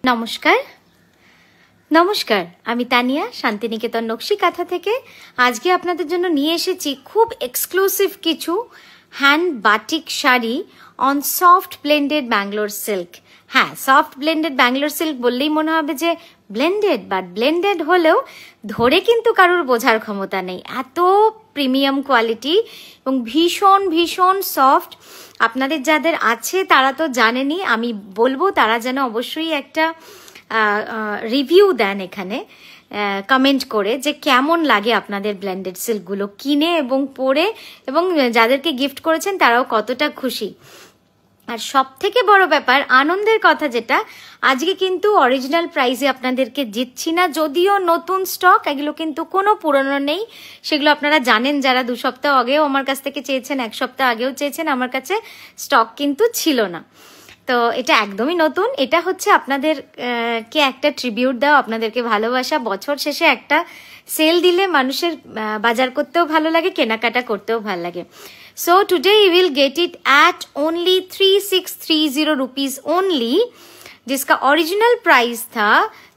নমস্কার নমস্কার, আমি তানিয়া শান্তিনিকেতন নকশি কাঁথা থেকে। আজকে আপনাদের জন্য নিয়ে এসেছি খুব এক্সক্লুসিভ কিছু hand batik sari on soft blended Bangalore silk. হ্যাঁ, সফট ব্লেন্ডেড ব্যাঙ্গালোর সিল্ক বললেই মনে হবে যে ব্লেন্ডেড, বাট ব্লেন্ডেড হলেও ধরে কিন্তু কারোর বোঝার ক্ষমতা নেই, এত প্রিমিয়াম কোয়ালিটি এবং ভীষণ ভীষণ সফট। আপনাদের যাদের আছে তারা তো জানেনই, আমি বলবো তারা যেন অবশ্যই একটা রিভিউ দেন এখানে কমেন্ট করে যে কেমন লাগে আপনাদের ব্লেন্ডেড সিল্কগুলো কিনে এবং পরে, এবং যাদেরকে গিফট করেছেন তারাও কতটা খুশি। আর সব থেকে বড় ব্যাপার আনন্দের কথা যেটা, আজকে কিন্তু অরিজিনাল প্রাইসে আপনাদেরকে দিচ্ছি না, যদিও নতুন স্টক, এগুলো কিন্তু কোনো পুরনো নেই, সেগুলো আপনারা জানেন। যারা 2 সপ্তাহ আগেও আমার কাছ থেকে চেয়েছেন, 1 সপ্তাহ আগেও চেয়েছেন, আমার কাছে স্টক কিন্তু ছিল না। তো এটা একদমই নতুন। এটা হচ্ছে আপনাদের কে একটা ট্রিবিউট দাও, আপনাদেরকে ভালোবাসা। বছর শেষে একটা সেল দিলে মানুষের বাজার করতেও ভালো লাগে, কেনাকাটা করতেও ভালো লাগে। So today you will get it at only 3630 rupees only, जिसका ओरिजिनल प्राइस था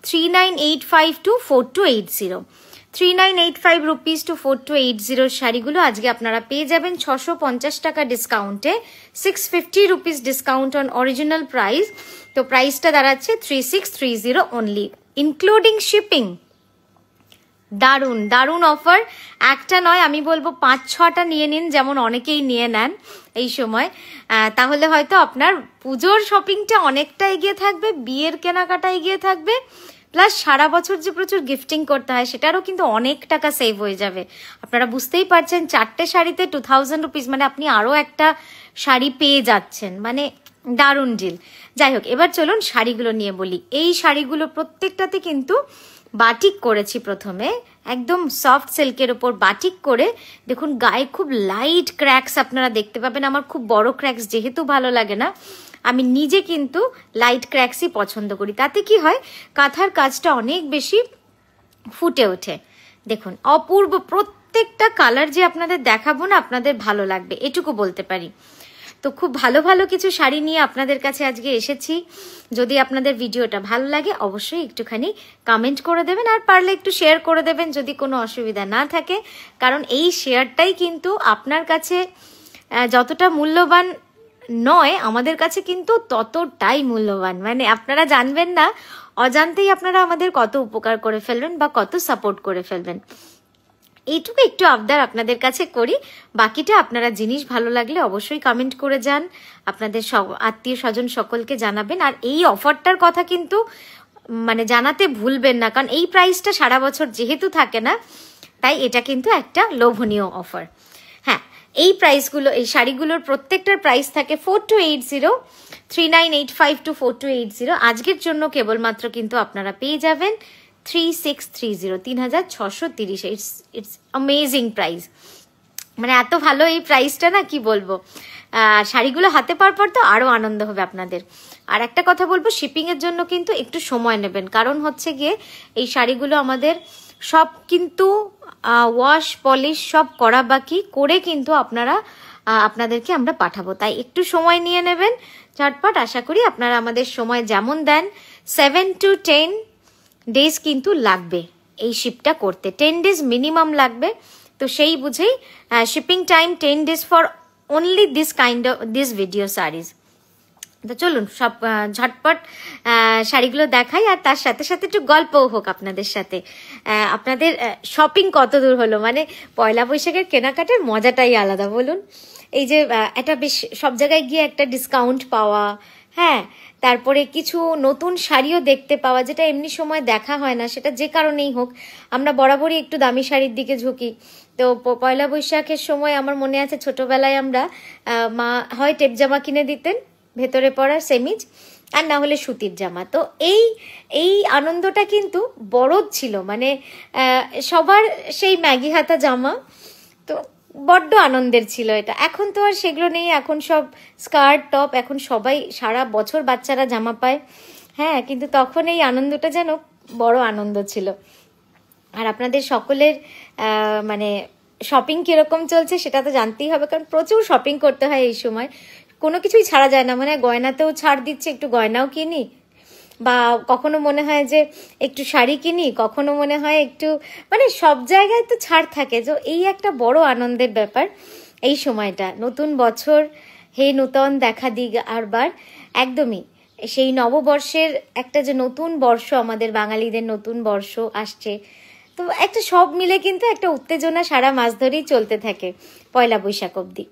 3985 to 4280। 3985 रुपीज टू 4280 শাড়িগুলো আজকে আপনারা পেয়ে যাবেন 650 টাকা ডিসকাউন্টে, 650 rupees discount on original price. তো প্রাইসটা দাঁড়াচ্ছে 3630 অনলি, ইনক্লুডিং শিপিং। দারুণ দারুণ অফার, একটা নয়, আমি বলবো 5-6টা নিয়ে নিন, যেমন অনেকেই নিয়ে নেন এই সময়। তাহলে হয়তো আপনার পুজোর শপিংটা অনেকটা এগিয়ে থাকবে, বিয়ের কেনাকাটা এগিয়ে থাকবে, প্লাস সারা বছর যে প্রচুর গিফটিং করতে হয় সেটারও কিন্তু অনেক টাকা সেভ হয়ে যাবে। আপনারা বুঝতেই পারছেন, 4টে শাড়িতে 2000 রুপিস, মানে আপনি আরও একটা শাড়ি পেয়ে যাচ্ছেন, মানে দারুণ ডিল। যাই হোক, এবার চলুন শাড়িগুলো নিয়ে বলি। এই শাড়িগুলো প্রত্যেকটাতে কিন্তু বাটিক করেছি প্রথমে, একদম সফট সিল্কের ওপর বাটিক করে। দেখুন গায়ে খুব লাইট ক্র্যাক্স আপনারা দেখতে পাবেন। আমার খুব বড় ক্র্যাক্স যেহেতু ভালো লাগে না, আমি নিজে কিন্তু লাইট ক্র্যাক্সই পছন্দ করি। তাতে কি হয়, কাঁথার কাজটা অনেক বেশি ফুটে ওঠে। দেখুন অপূর্ব, প্রত্যেকটা কালার যে আপনাদের দেখাবো না, আপনাদের ভালো লাগবে এটুকু বলতে পারি। তো খুব ভালো ভালো কিছু শাড়ি নিয়ে আপনাদের কাছে আজকে এসেছি। যদি আপনাদের ভিডিওটা ভালো লাগে অবশ্যই একটুখানি কমেন্ট করে দেবেন, আর পারলে একটু শেয়ার করে দেবেন যদি কোনো অসুবিধা না থাকে, কারণ এই শেয়ারটাই কিন্তু আপনার কাছে যতটা মূল্যবান নয়, আমাদের কাছে কিন্তু ততটাই মূল্যবান। মানে আপনারা জানবেন না, অজান্তেই আপনারা আমাদের কত উপকার করে ফেলবেন বা কত সাপোর্ট করে ফেলবেন। এইটুকু একটু আবদার আপনাদের কাছে করি, বাকিটা আপনারা জিনিস ভালো লাগলে অবশ্যই কমেন্ট করে যান, আপনাদের আত্মীয় স্বজন সকলকে জানাবেন। আর এই অফারটার কথা কিন্তু মানে জানাতে ভুলবেন না, কারণ এই প্রাইসটা সারা বছর যেহেতু থাকে না, তাই এটা কিন্তু একটা লোভনীয় অফার। হ্যাঁ, এই প্রাইসগুলো, এই শাড়িগুলোর প্রত্যেকটার প্রাইস থাকে 4280, 3985 to 4280। আজকের জন্য কেবলমাত্র কিন্তু আপনারা পেয়ে যাবেন 3630, 3630। ইটস অ্যামেজিং প্রাইস, মানে এত ভালো এই প্রাইসটা না, কি বলবো। শাড়িগুলো হাতে পাওয়ার পর তো আরও আনন্দ হবে আপনাদের। আর একটা কথা বলবো, শিপিংয়ের জন্য কিন্তু একটু সময় নেবেন, কারণ হচ্ছে গিয়ে এই শাড়িগুলো আমাদের সব কিন্তু ওয়াশ পলিশ সব করা বাকি, করে কিন্তু আপনাদেরকে আমরা পাঠাবো, তাই একটু সময় নিয়ে নেবেন ঝটপট। আশা করি আপনারা আমাদের সময় যেমন দেন, 7 to 10 ডেজ কিন্তু লাগবে এই শিপটা করতে, 10 ডেজ মিনিমাম লাগবে। তো সেই বুঝেই shipping time 10 days for only this video saris. তো চলুন সব ঝটপট শাড়িগুলো দেখাই, আর তার সাথে সাথে একটু গল্পও হোক আপনাদের সাথে। আপনাদের শপিং কত দূর হলো, মানে পয়লা বৈশাখের কেনাকাটার মজাটাই আলাদা বলুন। এই যে একটা বেশ সব জায়গায় গিয়ে একটা ডিসকাউন্ট পাওয়া, হ্যাঁ, তারপরে কিছু নতুন শাড়িও দেখতে পাওয়া, যেটা এমনি সময় দেখা হয় না, সেটা যে কারণেই হোক। আমরা বরাবরই একটু দামি শাড়ির দিকে ঝুঁকি। তো পয়লা বৈশাখের সময় আমার মনে আছে ছোটবেলায় আমরা মা হয় টেপ জামা কিনে দিতেন ভেতরে পরা সেমিজ, আর না হলে সুতির জামা। তো এই আনন্দটা কিন্তু বড় ছিল, মানে সবার সেই ম্যাগি হাতা জামা, তো বড্ড আনন্দের ছিল এটা। এখন তো আর সেগুলো নেই, এখন সব স্কার্ট টপ, এখন সবাই সারা বছর বাচ্চারা জামা পায়। হ্যাঁ, কিন্তু তখন এই আনন্দটা যেন বড় আনন্দ ছিল। আর আপনাদের সকলের মানে শপিং কিরকম চলছে সেটা তো জানতেই হবে, কারণ প্রচুর শপিং করতে হয় এই সময়, কোনো কিছুই ছাড়া যায় না। মানে গয়নাতেও ছাড় দিচ্ছে, একটু গয়নাও কিনি, বা কখনো মনে হয় যে একটু শাড়ি কিনি, কখনো মনে হয় একটু, মানে সব জায়গায় তো ছাড় থাকে। তো এই একটা বড় আনন্দের ব্যাপার এই সময়টা। নতুন বছর, হে নূতন দেখা দিক আরবার, একদমই সেই নববর্ষের একটা যে নতুন বর্ষ, আমাদের বাঙালিদের নতুন বর্ষ আসছে, তো একটা সব মিলে কিন্তু একটা উত্তেজনা সারা মাস ধরেই চলতে থাকে পয়লা বৈশাখ অবধি।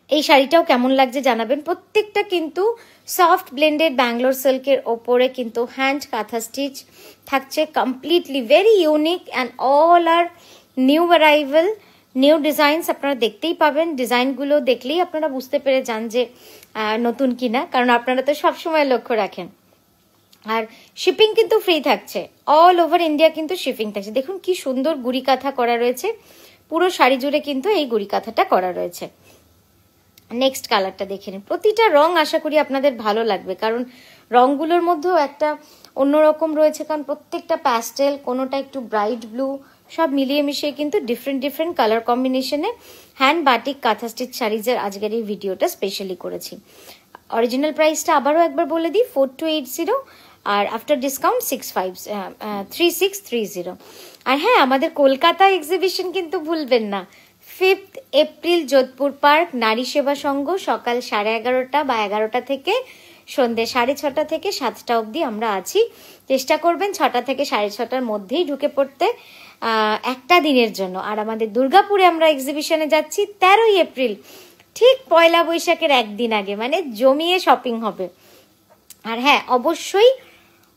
এই শাড়িটাও কেমন লাগছে জানাবেন। প্রত্যেকটা কিন্তু সফট ব্লেন্ডেড ব্যাঙ্গালোর সিল্কের ওপরে কিন্তু হ্যান্ড কাঁথা স্টিচ থাকছে, completely very unique and all are new arrival, new designs আপনারা দেখতেই পাবেন। ডিজাইনগুলো দেখলেই আপনারা বুঝতে পেরে যান যে নতুন কিনা, কারণ আপনারা তো সবসময় লক্ষ্য রাখেন। আর শিপিং কিন্তু ফ্রি থাকছে, অল ওভার ইন্ডিয়া কিন্তু শিপিং থাকছে। দেখুন কি সুন্দর গুড়ি কাঁথা করা রয়েছে, পুরো শাড়ি জুড়ে কিন্তু এই গুড়ি কাঁথাটা করা রয়েছে। নেক্সট কালারটা দেখে নিন। প্রতিটা রং আশা করি আপনাদের ভালো লাগবে, কারণ রংগুলোর মধ্যেও একটা অন্যরকম রয়েছে, কারণ প্রত্যেকটা প্যাস্টেল, কোনোটা একটু ব্রাইট ব্লু, সব মিলিয়ে মিশিয়ে কিন্তু ডিফারেন্ট ডিফারেন্ট কালার কম্বিনেশনে হ্যান্ড বাটিক কাঁথা স্টিচ শাড়িজের আজকের এই ভিডিওটা স্পেশালি করেছি। অরিজিনাল প্রাইসটা আবারও একবার বলে দিই, 4280, আর আফটার ডিসকাউন্ট 3630। আর হ্যাঁ, আমাদের কলকাতা এক্সিবিশন কিন্তু ভুলবেন না, 5th এপ্রিল যোধপুর পার্ক নারী সেবা সংঘ, সকাল 11:30 বা 11টা থেকে সন্ধ্যে 6:30 থেকে 7টা অবধি আমরা আছি। চেষ্টা করবেন 6টা থেকে 6:30টার মধ্যেই ঢুকে পড়তে, একটা দিনের জন্য। আর আমাদের দুর্গাপুরে আমরা এক্সিবিশনে যাচ্ছি 13ই এপ্রিল, ঠিক পয়লা বৈশাখের একদিন আগে, মানে জমিয়ে শপিং হবে। আর হ্যাঁ, অবশ্যই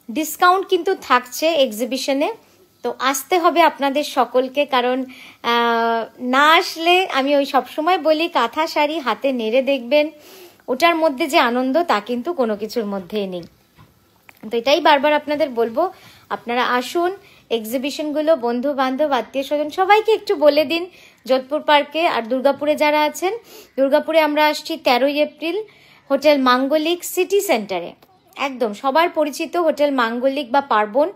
ডিসকাউন্ট কিন্তু থাকছে এক্সিবিশনে, তো আসতে হবে আপনাদের সকলকে, কারণ না আসলে, আমি ওই সবসময় বলি, কাঁথা শাড়ি হাতে নেড়ে দেখবেন, ওটার মধ্যে যে আনন্দ তা কিন্তু কোনো কিছুর মধ্যেই নেই। তো এটাই বারবার আপনাদের বলবো, আপনারা আসুন, এক্সিবিশনগুলো বন্ধু বান্ধব আত্মীয় স্বজন সবাইকে একটু বলে দিন যোধপুর পার্কে। আর দুর্গাপুরে যারা আছেন, দুর্গাপুরে আমরা আসছি 13ই এপ্রিল হোটেল মাঙ্গলিক সিটি সেন্টারে, একদম সবার পরিচিত হোটেল মাঙ্গলিক বা পার্বণ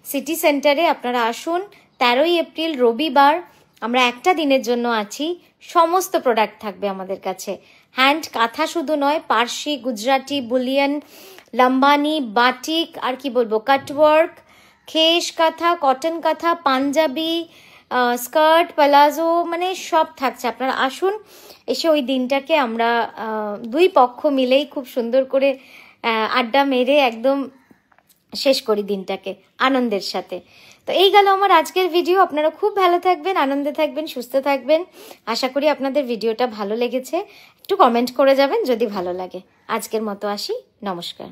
সিটি সেন্টারে আপনারা আসুন। 13ই এপ্রিল রবিবার আমরা একটা দিনের জন্য আছি। সমস্ত প্রোডাক্ট থাকবে আমাদের কাছে, হ্যান্ড কাঁথা শুধু নয়, পার্সি, গুজরাটি, বুলিয়ান, লম্বানি, বাটিক, আর কি বলবো, কাটওয়ার্ক, খেস কাঁথা, কটন কাঁথা, পাঞ্জাবি, স্কার্ট, প্লাজো, মানে সব থাকছে। আপনারা আসুন, এসে ওই দিনটাকে আমরা দুই পক্ষ মিলেই খুব সুন্দর করে আড্ডা মেরে একদম শেষ করি দিনটাকে আনন্দের সাথে। তো এই গেল আমার আজকের ভিডিও। আপনারা খুব ভালো থাকবেন, আনন্দে থাকবেন, সুস্থ থাকবেন। আশা করি আপনাদের ভিডিওটা ভালো লেগেছে। একটু কমেন্ট করে যাবেন যদি ভালো লাগে। আজকের মতো আসি, নমস্কার।